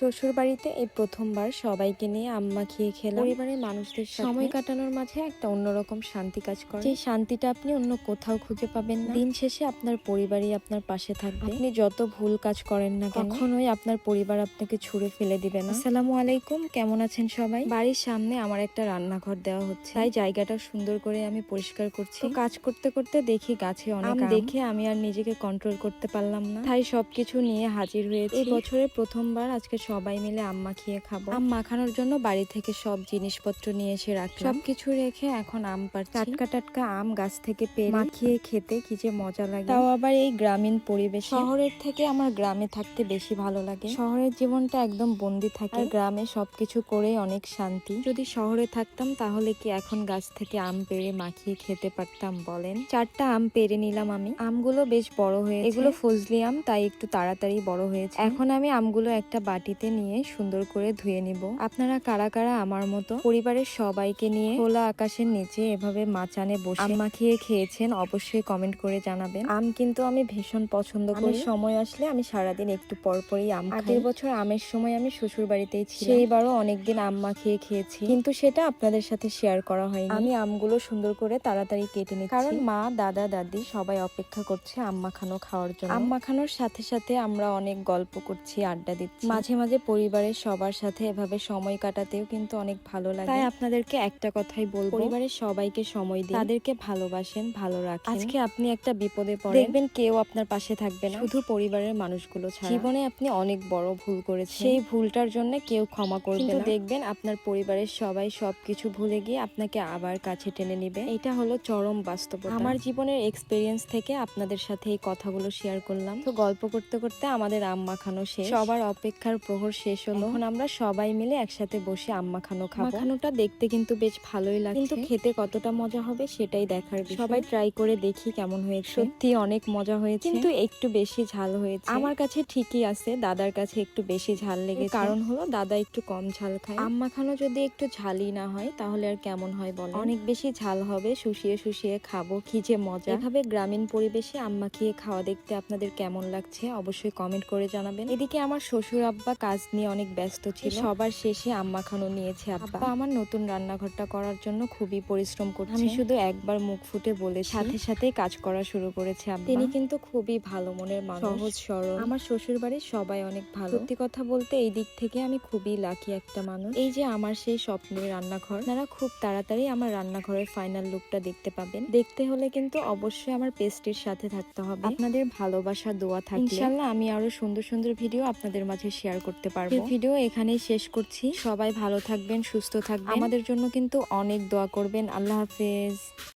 শ্বশুর বাড়িতে এই প্রথমবার সবাইকে নিয়ে আম্মা খেয়ে খেলাম। পরিবারের মানুষদের সাথে সময় কাটানোর মাঝে একটা অন্যরকম শান্তি কাজ করে, যে শান্তিটা আপনি অন্য কোথাও খুঁজে পাবেন না। দিন শেষে আপনার পরিবারই আপনার পাশে থাকবে। আপনি যত ভুল কাজ করেন না কেন, কখনোই আপনার পরিবার আপনাকে ছুঁড়ে ফেলে দিবে না। আসসালামু আলাইকুম, কেমন আছেন সবাই? বাড়ির সামনে আমার একটা রান্নাঘর দেওয়া হচ্ছে, তাই জায়গাটা সুন্দর করে আমি পরিষ্কার করছি। কাজ করতে করতে দেখি গাছে অনেক আম দেখে আমি আর নিজেকে কন্ট্রোল করতে পারলাম না, তাই সবকিছু নিয়ে হাজির হয়েছি। এই বছরের প্রথমবার আজকে সবাই মিলে আম মাখিয়ে খাবো। আম মাখানোর জন্য বাড়ি থেকে সব জিনিসপত্র নিয়ে এসে রাখলাম। সবকিছু রেখে এখন আম পাড়ছি। টাটকা টাটকা আম গাছ থেকে পেড়ে মাখিয়ে খেতে কি যে মজা লাগে, তাও আবার এই গ্রামীণ পরিবেশ। শহরের থেকে আমার গ্রামে থাকতে বেশি ভালো লাগে। শহরের জীবনটা একদম বন্দি থাকে, আর গ্রামে সবকিছু করেই অনেক শান্তি। যদি শহরে থাকতাম তাহলে কি এখন গাছ থেকে আম পেড়ে মাখিয়ে খেতে পারতাম বলেন? 4টা আম পেড়ে নিলাম আমি। আমগুলো বেশ বড় হয়েছে, এগুলো ফজলি আম, তাই একটু তাড়াতাড়ি বড় হয়েছে। এখন আমি আমগুলো একটা বাটিতে নিয়ে সুন্দর করে ধুয়ে নিব। আপনারা কারা কারা আমার মতো পরিবারের সবাইকে নিয়ে খোলা আকাশের নিচে এভাবে মাচানে বসে আম মাখিয়ে খেয়েছেন অবশ্যই কমেন্ট করে জানাবেন। আম কিন্তু আমি ভীষণ পছন্দ করি। সময় আসলে আমি সারাদিন একটু পরপরই আম খাই। আগের বছর আমের সময় আমি শ্বশুর বাড়িতেই ছিলাম, সেইবারও অনেকদিন আম মাখিয়ে খেয়েছি, কিন্তু সেটা আপনাদের সাথে শেয়ার করা হয়নি। আমি আমগুলো সুন্দর করে তাড়াতাড়ি কেটে নিচ্ছি, কারণ মা, দাদা, দাদি সবাই অপেক্ষা করছে আম মাখানো খাওয়ার জন্য। আম মাখানোর সাথে সাথে আমরা অনেক গল্প করছি, আড্ডা দিচ্ছি। মাঝে মাঝে পরিবারের সবার সাথে এভাবে সময় কাটাতেও কিন্তু অনেক ভালো লাগে। তাই আপনাদেরকে একটা কথাই বলবো, পরিবারের সবাইকে সময় দিন, তাদেরকে ভালোবাসেন, ভালো রাখেন। আজকে আপনি একটা বিপদে পড়েন, দেখবেন কেউ আপনার পাশে থাকবে না, শুধু পরিবারের মানুষগুলো ছাড়া। জীবনে আপনি অনেক বড় ভুল করেছেন, সেই ভুলটার জন্য কেউ ক্ষমা করবে না, দেখবেন আপনার পরিবারের সবাই সবকিছু ভুলে গিয়ে আপনাকে আবার কাছে টেনে নিবে। এটা হলো চরম বাস্তবতা। আমার জীবনের এক্সপেরিয়েন্স থেকে আপনাদের সাথে এই কথাগুলো শেয়ার করলাম। তো গল্প করতে করতে আমাদের আম মাখানো শেষ, সবার অপেক্ষার প্রহর শেষ হলো। এখন আমরা সবাই মিলে একসাথে বসে আম মাখানো খাবো। মাখানোটা দেখতে কিন্তু বেশ ভালোই লাগছে, কিন্তু খেতে কতটা মজা হবে সেটাই দেখার বিষয়। সবাই ট্রাই করে দেখি কেমন হয়েছে। সত্যি অনেক মজা হয়েছে, কিন্তু একটু বেশি ঝাল হয়েছে। আমার কাছে ঠিকই আছে, দাদার কাছে একটু বেশি ঝাল লেগেছে, কারণ হলো দাদা একটু কম ঝাল খায়। আম মাখানো যদি একটু ঝালই না হয় তাহলে আর কেমন হয় বলেন? অনেক বেশি ঝাল হবে, শুষিয়ে শুষিয়ে খাবো, কি যে মজা। এভাবে গ্রামীণ পরিবেশে আম মাখিয়ে খাওয়া দেখতে আপনাদের কেমন লাগছে অবশ্যই কমেন্ট করে জানাবেন। এদিকে আমার শ্বশুর আব্বা কাজ নিয়ে অনেক ব্যস্ত ছিল, সবার শেষে আম মাখানো নিয়েছে আব্বা। আমার নতুন রান্নাঘরটা করার জন্য খুবই পরিশ্রম করছে। আমি শুধু একবার মুখ ফুটে বলে সাথে সাথে কাজ করা শুরু করেছে আব্বা। তিনি কিন্তু খুবই ভালো মনের মানুষ, সহজ সরল। আমার শ্বশুর বাড়ির সবাই অনেক ভালো। সত্যি কথা বলতে এই দিক থেকে আমি খুবই লাকি একটা মানুষ। এই যে আমার সেই স্বপ্নের রান্নাঘর, আপনারা খুব তাড়াতাড়ি আমার রান্নাঘরের ফাইনাল লুকটা দেখতে পাবেন। দেখতে হলে কিন্তু অবশ্যই আমার পেস্ট্রির সাথে থাকতে হবে। আপনাদের ভালোবাসা, দোয়া থাকলে ইনশাআল্লাহ আমি আরো সুন্দর সুন্দর ভিডিও আপনাদের মাঝে শেয়ার করতে পারবো। এই ভিডিও এখানেই শেষ করছি। সবাই ভালো থাকবেন, সুস্থ থাকবেন, আমাদের জন্য কিন্তু অনেক দোয়া করবেন। আল্লাহ হাফেজ।